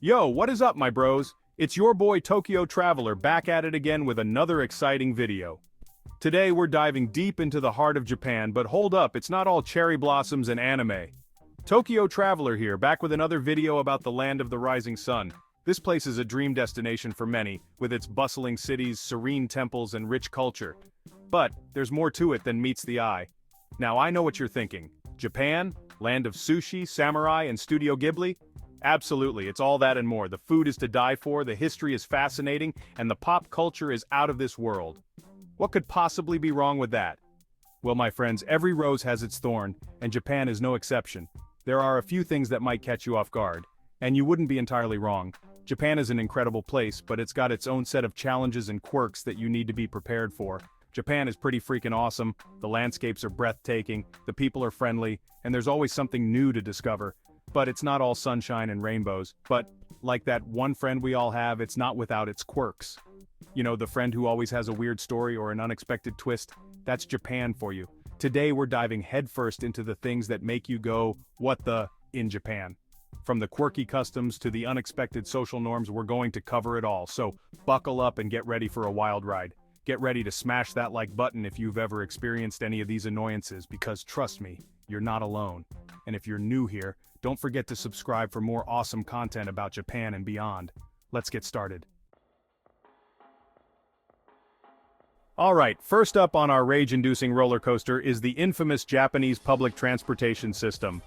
Yo, what is up, my bros? It's your boy Tokyo Traveler back at it again with another exciting video. Today we're diving deep into the heart of Japan, but hold up, it's not all cherry blossoms and anime. Tokyo Traveler here, back with another video about the land of the rising sun. This place is a dream destination for many, with its bustling cities, serene temples, and rich culture. But there's more to it than meets the eye. Now I know what you're thinking. Japan? Land of sushi, samurai, and Studio Ghibli? Absolutely, it's all that and more. The food is to die for, the history is fascinating, and the pop culture is out of this world. What could possibly be wrong with that? Well, my friends, every rose has its thorn, and Japan is no exception. There are a few things that might catch you off guard, and you wouldn't be entirely wrong. Japan is an incredible place, but it's got its own set of challenges and quirks that you need to be prepared for. Japan is pretty freaking awesome, the landscapes are breathtaking, the people are friendly, and there's always something new to discover. But it's not all sunshine and rainbows. But, like that one friend we all have, it's not without its quirks. You know, the friend who always has a weird story or an unexpected twist? That's Japan for you. Today we're diving headfirst into the things that make you go, what the, in Japan. From the quirky customs to the unexpected social norms, we're going to cover it all. So, buckle up and get ready for a wild ride. Get ready to smash that like button if you've ever experienced any of these annoyances, because trust me, you're not alone. And if you're new here, don't forget to subscribe for more awesome content about Japan and beyond. Let's get started. Alright, first up on our rage-inducing roller coaster is the infamous Japanese public transportation system.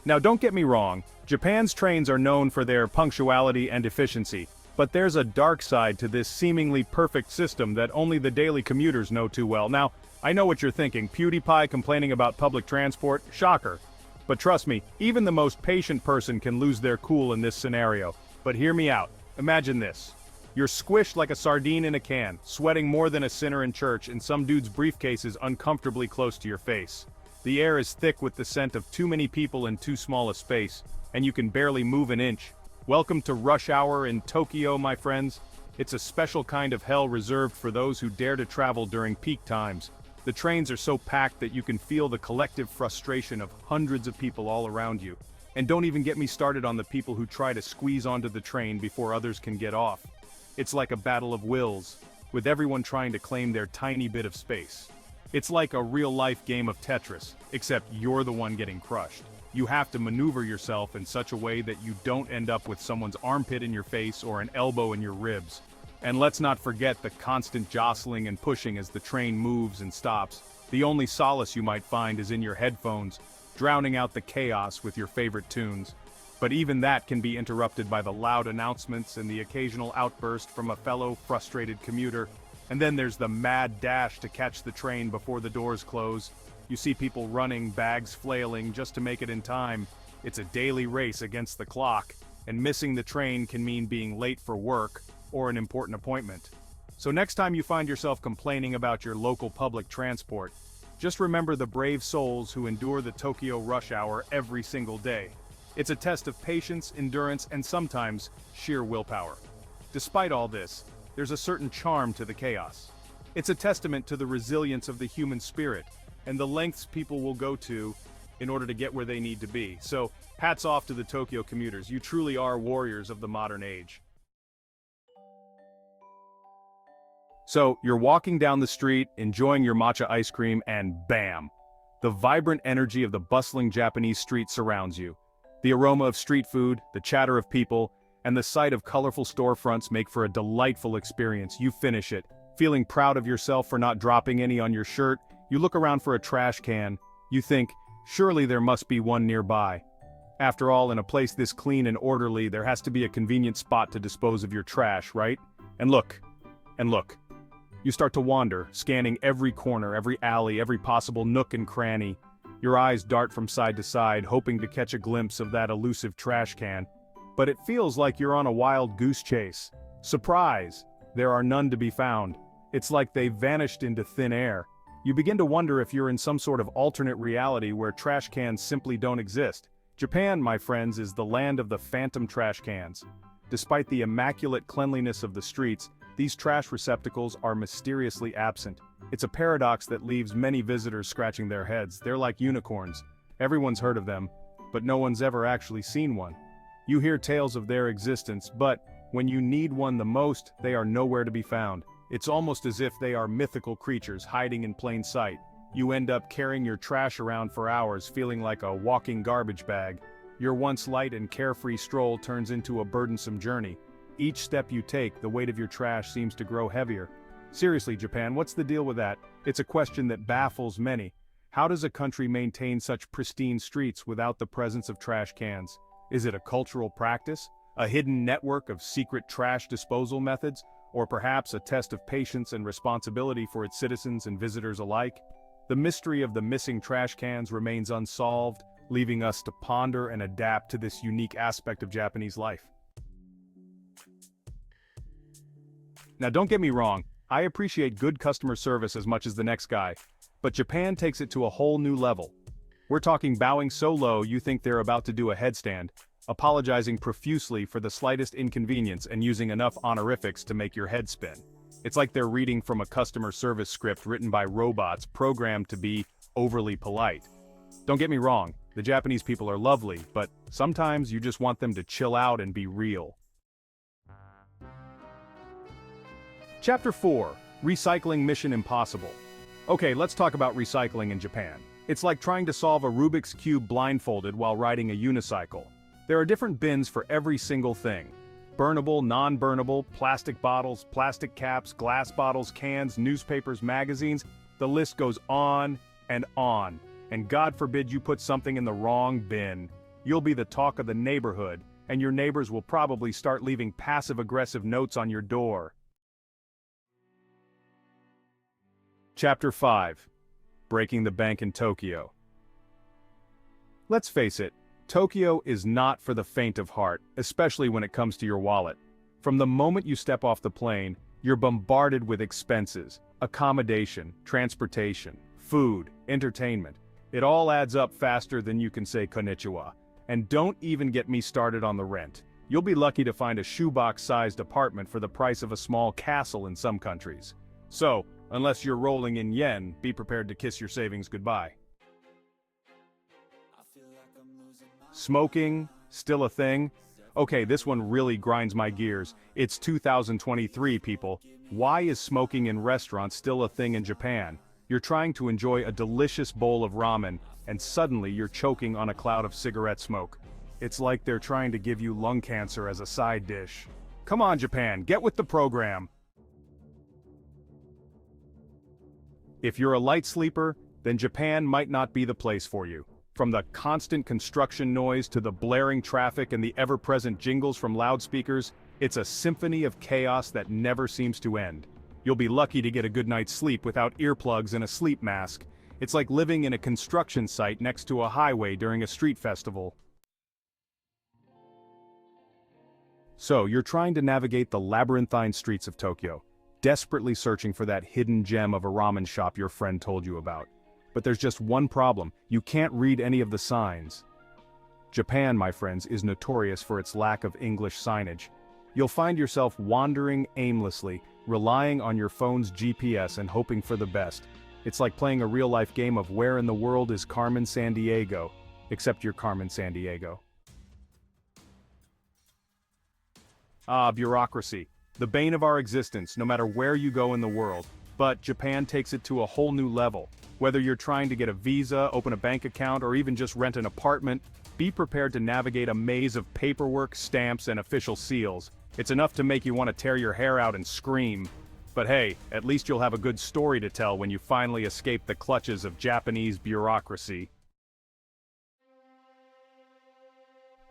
Now don't get me wrong, Japan's trains are known for their punctuality and efficiency, but there's a dark side to this seemingly perfect system that only the daily commuters know too well. Now, I know what you're thinking, PewDiePie complaining about public transport, shocker. But trust me, even the most patient person can lose their cool in this scenario. But hear me out. Imagine this. You're squished like a sardine in a can, sweating more than a sinner in church, and some dude's briefcase is uncomfortably close to your face. The air is thick with the scent of too many people in too small a space, and you can barely move an inch. Welcome to rush hour in Tokyo, my friends. It's a special kind of hell reserved for those who dare to travel during peak times. The trains are so packed that you can feel the collective frustration of hundreds of people all around you. And don't even get me started on the people who try to squeeze onto the train before others can get off. It's like a battle of wills, with everyone trying to claim their tiny bit of space. It's like a real-life game of Tetris, except you're the one getting crushed. You have to maneuver yourself in such a way that you don't end up with someone's armpit in your face or an elbow in your ribs. And let's not forget the constant jostling and pushing as the train moves and stops. The only solace you might find is in your headphones, drowning out the chaos with your favorite tunes. But even that can be interrupted by the loud announcements and the occasional outburst from a fellow frustrated commuter. And then there's the mad dash to catch the train before the doors close. You see people running, bags flailing just to make it in time. It's a daily race against the clock, and missing the train can mean being late for work or an important appointment. So next time you find yourself complaining about your local public transport, just remember the brave souls who endure the Tokyo rush hour every single day. It's a test of patience, endurance, and sometimes sheer willpower. Despite all this, there's a certain charm to the chaos. It's a testament to the resilience of the human spirit and the lengths people will go to in order to get where they need to be. So, hats off to the Tokyo commuters. You truly are warriors of the modern age. So, you're walking down the street, enjoying your matcha ice cream, and bam! The vibrant energy of the bustling Japanese street surrounds you. The aroma of street food, the chatter of people, and the sight of colorful storefronts make for a delightful experience. You finish it, feeling proud of yourself for not dropping any on your shirt. You look around for a trash can. You think, surely there must be one nearby. After all, in a place this clean and orderly, there has to be a convenient spot to dispose of your trash, right? And look. You start to wander, scanning every corner, every alley, every possible nook and cranny. Your eyes dart from side to side, hoping to catch a glimpse of that elusive trash can. But it feels like you're on a wild goose chase. Surprise! There are none to be found. It's like they've vanished into thin air. You begin to wonder if you're in some sort of alternate reality where trash cans simply don't exist. Japan, my friends, is the land of the phantom trash cans. Despite the immaculate cleanliness of the streets, these trash receptacles are mysteriously absent. It's a paradox that leaves many visitors scratching their heads. They're like unicorns. Everyone's heard of them, but no one's ever actually seen one. You hear tales of their existence, but when you need one the most, they are nowhere to be found. It's almost as if they are mythical creatures hiding in plain sight. You end up carrying your trash around for hours, feeling like a walking garbage bag. Your once light and carefree stroll turns into a burdensome journey. Each step you take, the weight of your trash seems to grow heavier. Seriously, Japan, what's the deal with that? It's a question that baffles many. How does a country maintain such pristine streets without the presence of trash cans? Is it a cultural practice? A hidden network of secret trash disposal methods? Or perhaps a test of patience and responsibility for its citizens and visitors alike? The mystery of the missing trash cans remains unsolved, leaving us to ponder and adapt to this unique aspect of Japanese life. Now don't get me wrong, I appreciate good customer service as much as the next guy, but Japan takes it to a whole new level. We're talking bowing so low you think they're about to do a headstand, apologizing profusely for the slightest inconvenience and using enough honorifics to make your head spin. It's like they're reading from a customer service script written by robots programmed to be overly polite. Don't get me wrong, the Japanese people are lovely, but sometimes you just want them to chill out and be real. Chapter 4. Recycling Mission Impossible. Okay, let's talk about recycling in Japan. It's like trying to solve a Rubik's Cube blindfolded while riding a unicycle. There are different bins for every single thing. Burnable, non-burnable, plastic bottles, plastic caps, glass bottles, cans, newspapers, magazines. The list goes on and on. And God forbid you put something in the wrong bin. You'll be the talk of the neighborhood, and your neighbors will probably start leaving passive-aggressive notes on your door. Chapter 5. Breaking the Bank in Tokyo. Let's face it, Tokyo is not for the faint of heart, especially when it comes to your wallet. From the moment you step off the plane, you're bombarded with expenses, accommodation, transportation, food, entertainment. It all adds up faster than you can say konnichiwa. And don't even get me started on the rent. You'll be lucky to find a shoebox-sized apartment for the price of a small castle in some countries. So, unless you're rolling in yen, be prepared to kiss your savings goodbye. Smoking, still a thing? Okay, this one really grinds my gears. It's 2023, people. Why is smoking in restaurants still a thing in Japan? You're trying to enjoy a delicious bowl of ramen, and suddenly you're choking on a cloud of cigarette smoke. It's like they're trying to give you lung cancer as a side dish. Come on, Japan, get with the program. If you're a light sleeper, then Japan might not be the place for you. From the constant construction noise to the blaring traffic and the ever-present jingles from loudspeakers, it's a symphony of chaos that never seems to end. You'll be lucky to get a good night's sleep without earplugs and a sleep mask. It's like living in a construction site next to a highway during a street festival. So, you're trying to navigate the labyrinthine streets of Tokyo, desperately searching for that hidden gem of a ramen shop your friend told you about. But there's just one problem: you can't read any of the signs. Japan, my friends, is notorious for its lack of English signage. You'll find yourself wandering aimlessly, relying on your phone's GPS and hoping for the best. It's like playing a real-life game of where in the world is Carmen Sandiego, except you're Carmen Sandiego. Ah, bureaucracy. The bane of our existence, no matter where you go in the world. But Japan takes it to a whole new level. Whether you're trying to get a visa, open a bank account, or even just rent an apartment, be prepared to navigate a maze of paperwork, stamps, and official seals. It's enough to make you want to tear your hair out and scream. But hey, at least you'll have a good story to tell when you finally escape the clutches of Japanese bureaucracy.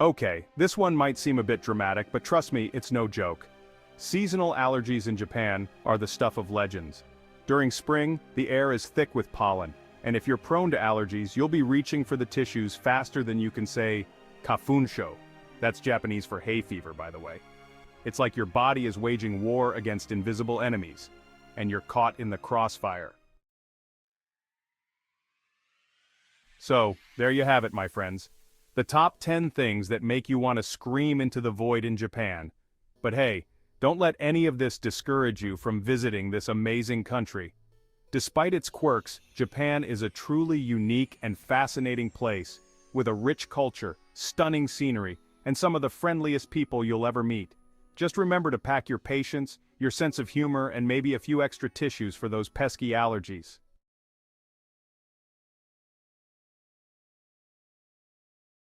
Okay, this one might seem a bit dramatic, but trust me, it's no joke. Seasonal allergies in Japan are the stuff of legends. During spring, the air is thick with pollen, and if you're prone to allergies, you'll be reaching for the tissues faster than you can say, kafunsho. That's Japanese for hay fever, by the way. It's like your body is waging war against invisible enemies, and you're caught in the crossfire. So, there you have it, my friends. The top 10 things that make you want to scream into the void in Japan. But hey, don't let any of this discourage you from visiting this amazing country. Despite its quirks, Japan is a truly unique and fascinating place, with a rich culture, stunning scenery, and some of the friendliest people you'll ever meet. Just remember to pack your patience, your sense of humor, and maybe a few extra tissues for those pesky allergies.